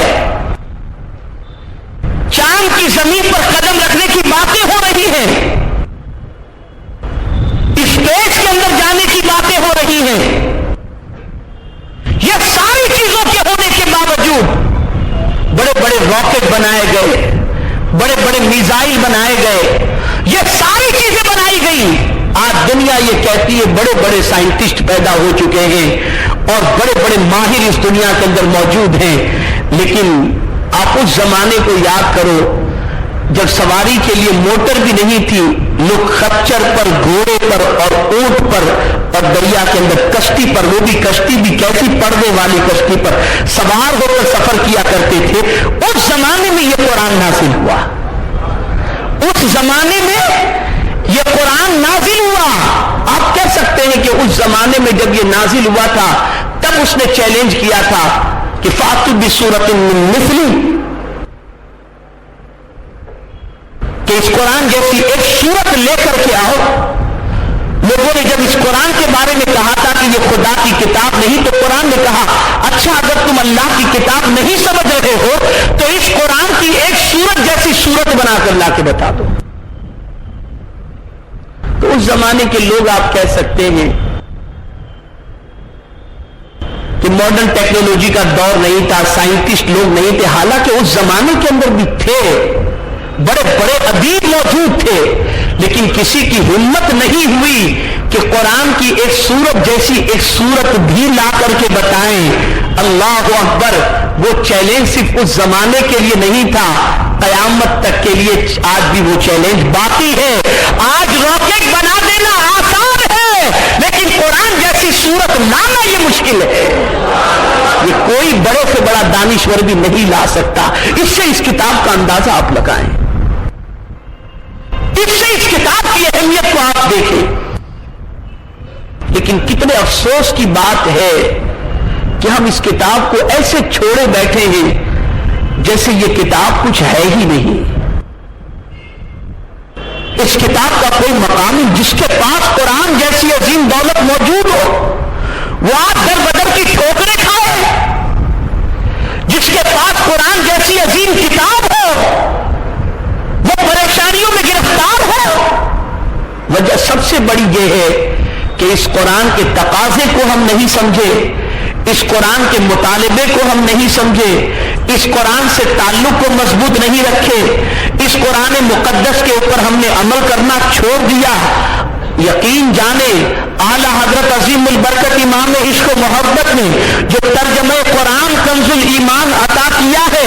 Speaker 3: چاند کی زمین پر قدم رکھنے کی باتیں ہو رہی ہیں، اسپیس کے اندر جانے کی باتیں ہو رہی ہیں. یہ ساری چیزوں کے ہونے کے باوجود بڑے بڑے راکٹ بنائے گئے، بڑے بڑے میزائل بنائے گئے، یہ ساری چیزیں بنائی گئی. آج دنیا یہ کہتی ہے بڑے بڑے سائنٹسٹ پیدا ہو چکے ہیں اور بڑے بڑے ماہر اس دنیا کے اندر موجود ہیں. لیکن آپ اس زمانے کو یاد کرو جب سواری کے لیے موٹر بھی نہیں تھی، لوگ خچر پر، گھوڑے پر اور اونٹ پر اور دریا کے اندر کشتی پر، وہ بھی کشتی بھی کیسی پردے والی کشتی پر سوار ہو کر سفر کیا کرتے تھے. اس زمانے میں یہ قرآن نازل ہوا، اس زمانے میں یہ قرآن نازل ہوا. آپ کہہ سکتے ہیں کہ اس زمانے میں جب یہ نازل ہوا تھا تب اس نے چیلنج کیا تھا کہ فاتوا بسورۃ من مثلہ، کہ اس قرآن جیسی ایک سورت لے کر کے آؤ. لوگوں نے جب اس قرآن کے بارے میں کہا تھا کہ یہ خدا کی کتاب نہیں تو قرآن نے کہا اچھا اگر تم اللہ کی کتاب نہیں سمجھ رہے ہو تو اس قرآن کی ایک سورت جیسی سورت بنا کر لا کے بتا دو. تو اس زمانے کے لوگ آپ کہہ سکتے ہیں کہ ماڈرن ٹیکنالوجی کا دور نہیں تھا، سائنٹسٹ لوگ نہیں تھے، حالانکہ اس زمانے کے اندر بھی تھے، بڑے بڑے ادیب موجود تھے، لیکن کسی کی ہمت نہیں ہوئی کہ قرآن کی ایک سورت جیسی ایک سورت بھی لا کر کے بتائیں. اللہ اکبر. وہ چیلنج صرف اس زمانے کے لیے نہیں تھا، قیامت تک کے لیے آج بھی وہ چیلنج باقی ہے. آج راکٹ بنا دینا آسان ہے لیکن قرآن جیسی سورت لانا یہ مشکل ہے. یہ کوئی بڑے سے بڑا دانشور بھی نہیں لا سکتا. اس سے اس کتاب کا اندازہ آپ لگائیں، اس سے اس کتاب کی اہمیت کو آپ دیکھیں. لیکن کتنے افسوس کی بات ہے کہ ہم اس کتاب کو ایسے چھوڑے بیٹھے ہیں جیسے یہ کتاب کچھ ہے ہی نہیں. اس کتاب کا کوئی مقام نہیں. جس کے پاس قرآن جیسی عظیم دولت موجود ہو وہ آج در بدر کی ٹھوکریں کھائے. جس کے پاس قرآن جیسی عظیم کتاب ہو وہ پریشانیوں میں گرفتار ہو. وجہ سب سے بڑی یہ ہے کہ اس قرآن کے تقاضے کو ہم نہیں سمجھے، اس قرآن کے مطالبے کو ہم نہیں سمجھے، اس قرآن سے تعلق کو مضبوط نہیں رکھے، اس قرآن مقدس کے اوپر ہم نے عمل کرنا چھوڑ دیا. یقین جانے اعلیٰ حضرت عظیم البرکت امام عشق و محبت نے جو ترجمہ قرآن کنز الایمان عطا کیا ہے،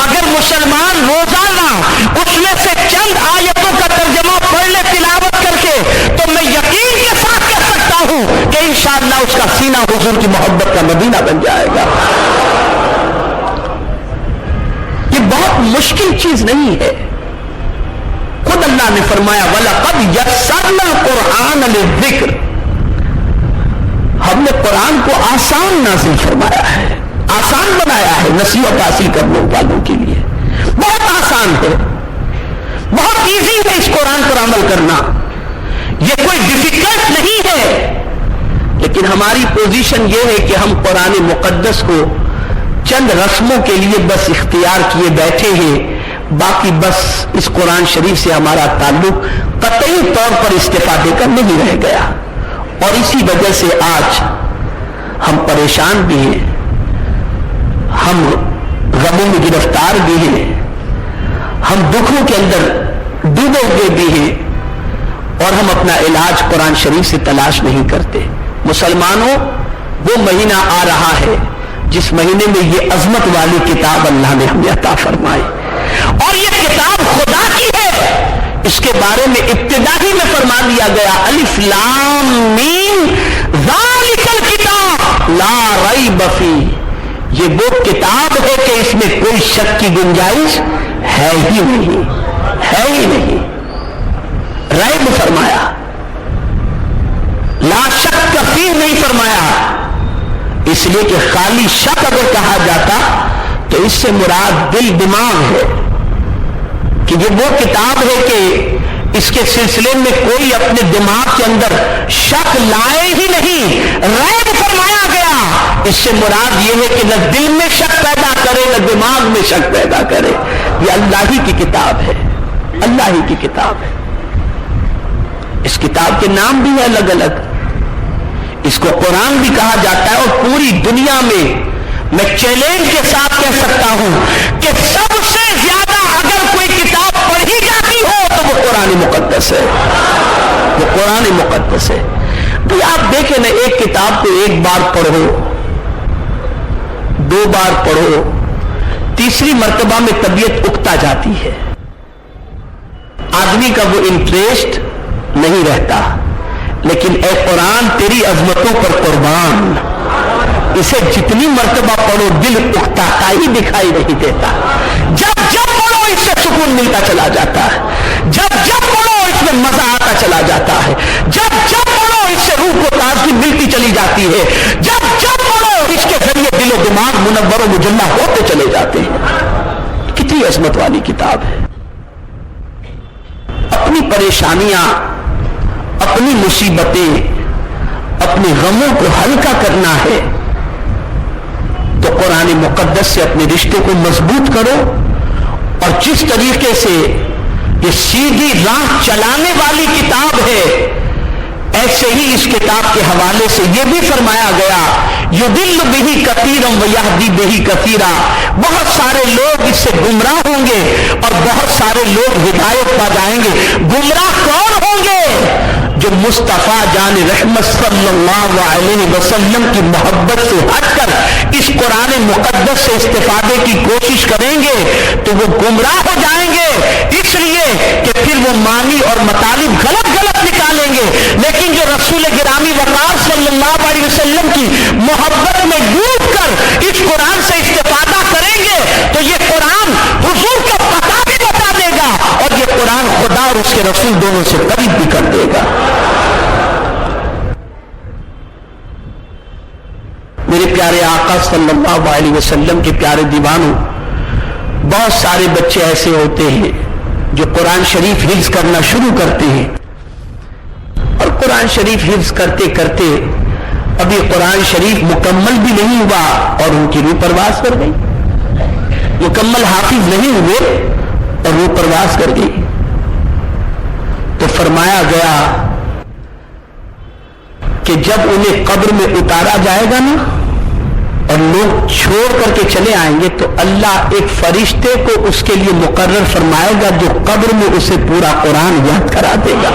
Speaker 3: اگر مسلمان روزانہ اس میں سے چند آیتوں کا ترجمہ پڑھ لے تلاوت کر کے تو میں یقین کے ساتھ کہہ سکتا ہوں کہ انشاءاللہ اس کا سینہ حضور کی محبت کا مدینہ بن جائے گا. چیز نہیں ہے. خود اللہ نے فرمایا وَلَقَدْ يَسَّرْنَا الْقُرْآنَ لِلذِّكْرِ، ہم نے قرآن کو آسان نازل فرمایا ہے، آسان بنایا ہے نصیحت حاصل کرنے والوں کے لیے. بہت آسان ہے، بہت ایزی ہے اس قرآن پر عمل کرنا، یہ کوئی ڈیفیکلٹ نہیں ہے. لیکن ہماری پوزیشن یہ ہے کہ ہم قرآن مقدس کو چند رسموں کے لیے بس اختیار کیے بیٹھے ہیں، باقی بس اس قرآن شریف سے ہمارا تعلق قطعی طور پر استفادے کا نہیں رہ گیا. اور اسی وجہ سے آج ہم پریشان بھی ہیں، ہم غموں میں گرفتار بھی ہیں، ہم دکھوں کے اندر ڈوبے ہوئے بھی ہیں، اور ہم اپنا علاج قرآن شریف سے تلاش نہیں کرتے. مسلمانوں، وہ مہینہ آ رہا ہے جس مہینے میں یہ عظمت والی کتاب اللہ نے ہمیں عطا فرمائی، اور یہ کتاب خدا کی ہے. اس کے بارے میں ابتدا ہی میں فرما دیا گیا الف لام میم ذالک الکتاب لا ریب فیہ، یہ وہ کتاب ہے کہ اس میں کوئی شک کی گنجائش ہے ہی نہیں، ہے ہی نہیں. ریب فرمایا، لا شک فیہ نہیں فرمایا، اس لیے کہ خالی شک اگر کہا جاتا تو اس سے مراد دل دماغ ہے، کہ یہ وہ کتاب ہے کہ اس کے سلسلے میں کوئی اپنے دماغ کے اندر شک لائے ہی نہیں. ریب فرمایا گیا، اس سے مراد یہ ہے کہ نہ دل میں شک پیدا کرے نہ دماغ میں شک پیدا کرے. یہ اللہ ہی کی کتاب ہے، اللہ ہی کی کتاب ہے. اس کتاب کے نام بھی ہیں الگ الگ. اس کو قرآن بھی کہا جاتا ہے، اور پوری دنیا میں چیلنج کے ساتھ کہہ سکتا ہوں کہ سب سے زیادہ اگر کوئی کتاب پڑھی جاتی ہو تو وہ قرآن مقدس ہے، وہ قرآن مقدس ہے. تو آپ دیکھیں نا، ایک کتاب کو ایک بار پڑھو، دو بار پڑھو، تیسری مرتبہ میں طبیعت اکتا جاتی ہے، آدمی کا وہ انٹرسٹ نہیں رہتا. لیکن اے قرآن تیری عظمتوں پر قربان، اسے جتنی مرتبہ پڑھو دل اکتاتا ہی دکھائی نہیں دیتا. جب جب پڑھو اس سے سکون ملتا چلا جاتا ہے، جب جب پڑھو اس میں مزہ آتا چلا جاتا ہے، جب جب پڑھو اس سے روح کو تازگی ملتی چلی جاتی ہے، جب جب پڑھو اس کے ذریعے دل و دماغ منور و مجلہ ہوتے چلے جاتے ہیں. کتنی عظمت والی کتاب ہے. اپنی پریشانیاں، اپنی مصیبتیں، اپنے غموں کو ہلکا کرنا ہے تو قرآن مقدس سے اپنے رشتے کو مضبوط کرو. اور جس طریقے سے یہ سیدھی راہ چلانے والی کتاب ہے، ایسے ہی اس کتاب کے حوالے سے یہ بھی فرمایا گیا یضل بہ کثیرا ویہدی بہ کثیرا، بہت سارے لوگ اس سے گمراہ ہوں گے اور بہت سارے لوگ ہدایت پا جائیں گے. گمراہ کون ہوں گے؟ جو مصطفیٰ جان رحمت صلی اللہ علیہ وسلم کی محبت سے ہٹ کر اس قرآن مقدس سے استفادے کی کوشش کریں گے تو وہ گمراہ ہو جائیں گے، اس لیے کہ پھر وہ معنی اور مطالب غلط نکالیں گے. لیکن جو رسول گرامی وقار صلی اللہ علیہ وسلم کی محبت میں ڈوب کر اس قرآن سے استفادہ کریں گے تو یہ قرآن حضور کا پتہ بھی بتا دے گا، اور یہ قرآن خدا اور اس کے رسول دونوں سے قریب بھی کر دے گا. میرے پیارے آقا صلی اللہ علیہ وسلم کے پیارے دیوانوں، بہت سارے بچے ایسے ہوتے ہیں جو قرآن شریف حفظ کرنا شروع کرتے ہیں، اور قرآن شریف حفظ کرتے کرتے ابھی قرآن شریف مکمل بھی نہیں ہوا اور ان کی روح پرواز کر گئی. مکمل حافظ نہیں ہوئے اور روح پرواز کر گئی. تو فرمایا گیا کہ جب انہیں قبر میں اتارا جائے گا نا اور لوگ چھوڑ کر کے چلے آئیں گے تو اللہ ایک فرشتے کو اس کے لیے مقرر فرمائے گا جو قبر میں اسے پورا قرآن یاد کرا دے گا.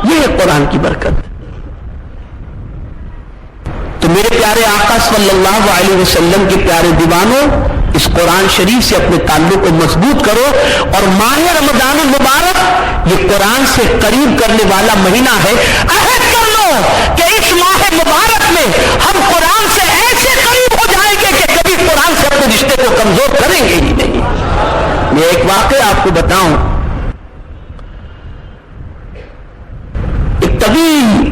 Speaker 3: یہ ہے قرآن کی برکت. تو میرے پیارے آقا صلی اللہ علیہ وسلم کے پیارے دیوانوں، اس قرآن شریف سے اپنے تعلق کو مضبوط کرو. اور ماہ رمضان المبارک یہ قرآن سے قریب کرنے والا مہینہ ہے. عہد کر لو کہ اس ماہ مبارک میں ہم قرآن سے ایسے قریب ہو جائیں گے کہ کبھی قرآن سے اپنے رشتے کو کمزور کریں گے ہی نہیں. میں ایک واقعہ آپ کو بتاؤں. ایک طویل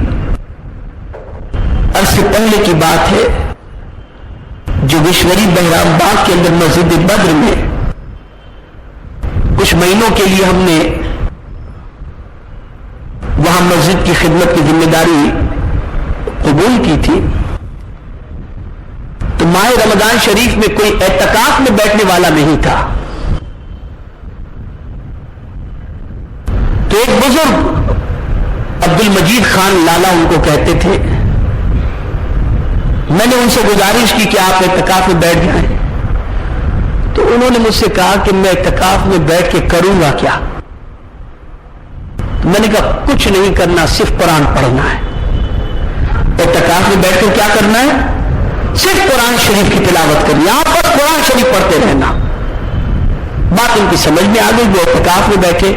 Speaker 3: عرصے پہلے کی بات ہے، جو وشوری بہرام باغ کے اندر مسجد بدر میں کچھ مہینوں کے لیے ہم نے وہاں مسجد کی خدمت کی ذمہ داری قبول کی تھی. تو ماہ رمضان شریف میں کوئی اعتکاف میں بیٹھنے والا نہیں تھا. تو ایک بزرگ عبد المجید خان لالا ان کو کہتے تھے، میں نے ان سے گزارش کی کہ آپ اعتکاف میں بیٹھ جائیں. تو انہوں نے مجھ سے کہا کہ میں اعتکاف میں بیٹھ کے کروں گا کیا؟ میں نے کہا کچھ نہیں کرنا، صرف قرآن پڑھنا ہے. اعتکاف میں بیٹھ کر کیا کرنا ہے؟ صرف قرآن شریف کی تلاوت کرنی. آپ بس قرآن شریف پڑھتے رہنا. بات ان کی سمجھ میں آ گئی. وہ اعتکاف میں بیٹھے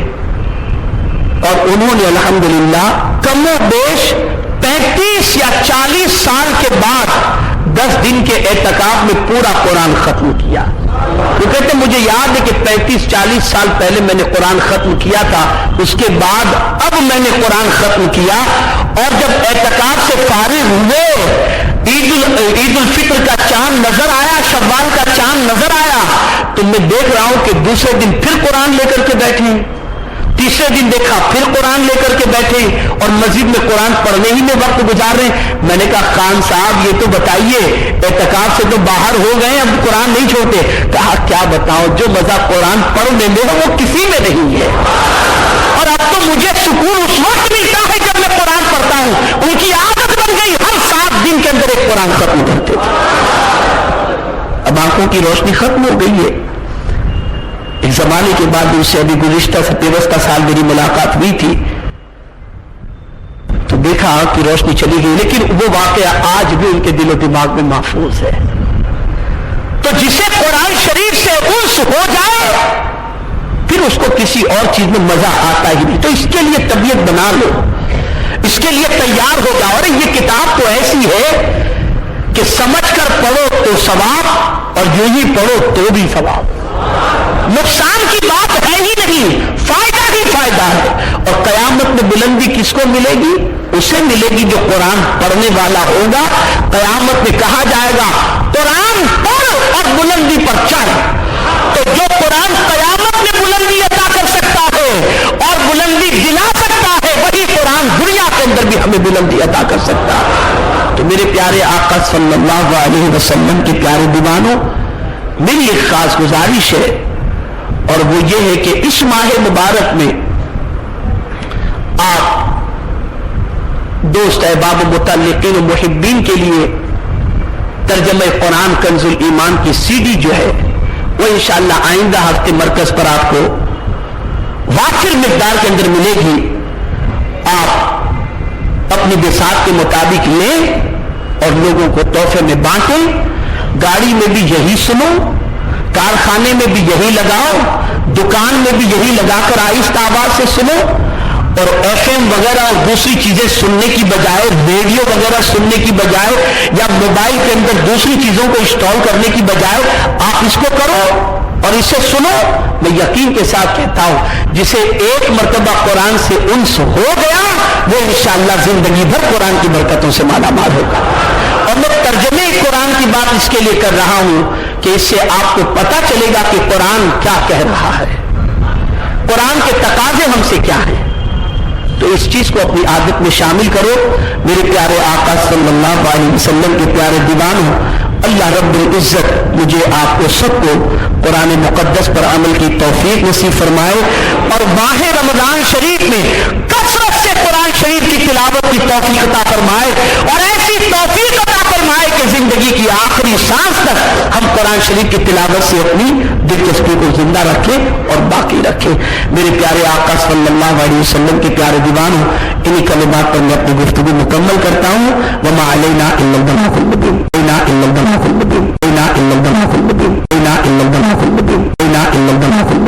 Speaker 3: اور انہوں نے الحمدللہ کم و بیش 35 یا 40 سال کے بعد 10 دن کے اعتکاف میں پورا قرآن ختم کیا. وہ کہتے ہیں مجھے یاد ہے کہ 35-40 سال پہلے میں نے قرآن ختم کیا تھا، اس کے بعد اب میں نے قرآن ختم کیا. اور جب اعتکاف سے فارغ ہوئے، عید الفطر کا چاند نظر آیا، شوال کا چاند نظر آیا، تو میں دیکھ رہا ہوں کہ دوسرے دن پھر قرآن لے کر کے بیٹھے، تیسرے دن دیکھا پھر قرآن لے کر کے بیٹھے اور مسجد میں قرآن پڑھنے ہی میں وقت گزار رہے ہیں. میں نے کہا خان صاحب یہ تو بتائیے، اعتکاف سے تو باہر ہو گئے، اب قرآن نہیں چھوڑتے. کہا کیا بتاؤں، جو مزہ قرآن پڑھنے میں ہے وہ کسی میں نہیں ہے. اور اب تو مجھے سکون اس وقت ملتا ہے جب میں قرآن پڑھتا ہوں. ان کی عادت بن گئی، ہر 7 دن کے اندر ایک قرآن ختم کرتے تھے. اب آنکھوں کی روشنی ختم ہو گئی ہے. ایک زمانے کے بعد ان سے ابھی گزشتہ 57 سال میری ملاقات ہوئی تھی، تو دیکھا کہ روشنی چلی گئی، لیکن وہ واقعہ آج بھی ان کے دل و دماغ میں محفوظ ہے. تو جسے قرآن شریف سے انس ہو جائے پھر اس کو کسی اور چیز میں مزہ آتا ہی نہیں. تو اس کے لیے طبیعت بنا لو، اس کے لیے تیار ہو جاؤ. اور یہ کتاب تو ایسی ہے کہ سمجھ کر پڑھو تو ثواب، اور یوں ہی پڑھو تو بھی ثواب. نقصان کی بات ہے ہی نہیں، فائدہ ہی فائدہ ہے. اور قیامت میں بلندی کس کو ملے گی؟ اسے ملے گی جو قرآن پڑھنے والا ہوگا. قیامت میں کہا جائے گا قرآن پڑھ اور بلندی پر چڑھ. تو جو قرآن قیامت میں بلندی عطا کر سکتا ہے اور بلندی دلا سکتا ہے، وہی قرآن دنیا کے اندر بھی ہمیں بلندی عطا کر سکتا ہے. تو میرے پیارے آقا صلی اللہ علیہ وسلم کے پیارے دیوانوں، میری ایک خاص گزارش ہے، اور وہ یہ ہے کہ اس ماہ مبارک میں آپ دوست احباب و متعلقین و محبین کے لیے ترجمہ قرآن کنز الایمان کی CD جو ہے وہ انشاءاللہ آئندہ ہفتے مرکز پر آپ کو وافر مقدار کے اندر ملے گی. آپ اپنی بساط کے مطابق لیں اور لوگوں کو تحفے میں بانٹیں. گاڑی میں بھی یہی سنو، کارخانے میں بھی یہی لگاؤ، دکان میں بھی یہی لگا کر آہستہ آواز سے سنو. اور FM وغیرہ اور دوسری چیزیں سننے کی بجائے، ریڈیو وغیرہ سننے کی بجائے، یا موبائل کے اندر دوسری چیزوں کو انسٹال کرنے کی بجائے آپ اس کو کرو اور اسے سنو. میں یقین کے ساتھ کہتا ہوں جسے ایک مرتبہ قرآن سے انس ہو گیا وہ انشاءاللہ زندگی بھر قرآن کی برکتوں سے مالا مال ہوگا. اور میں ترجمے قرآن کی بات اس کے لیے کر رہا ہوں کہ اس سے آپ کو پتا چلے گا کہ قرآن کیا کہہ رہا ہے، قرآن کے تقاضے ہم سے کیا ہیں. تو اس چیز کو اپنی عادت میں شامل کرو. میرے پیارے آقا صلی اللہ علیہ وسلم کے پیارے دیوانوں، اللہ رب العزت مجھے آپ کو سب کو قرآن مقدس پر عمل کی توفیق نصیب فرمائے، اور ماہ رمضان شریف میں کثرت سے قرآن شریف کی تلاوت کی توفیق عطا فرمائے، اور ایسی توفیق عطا فرمائے کہ زندگی کی آخری سانس تک ہم قرآن شریف کی تلاوت سے اپنی دلچسپی کو زندہ رکھیں اور باقی رکھیں. میرے پیارے آقا صلی اللہ علیہ وسلم کے پیارے دیوانوں، انہی کلمات پر میں اپنی گفتگو مکمل کرتا ہوں. وما علینا الا البلاغ المبین، الا البلاغ المبین، الا البلاغ المبین، الا البلاغ المبین، الا البلاغ المبین.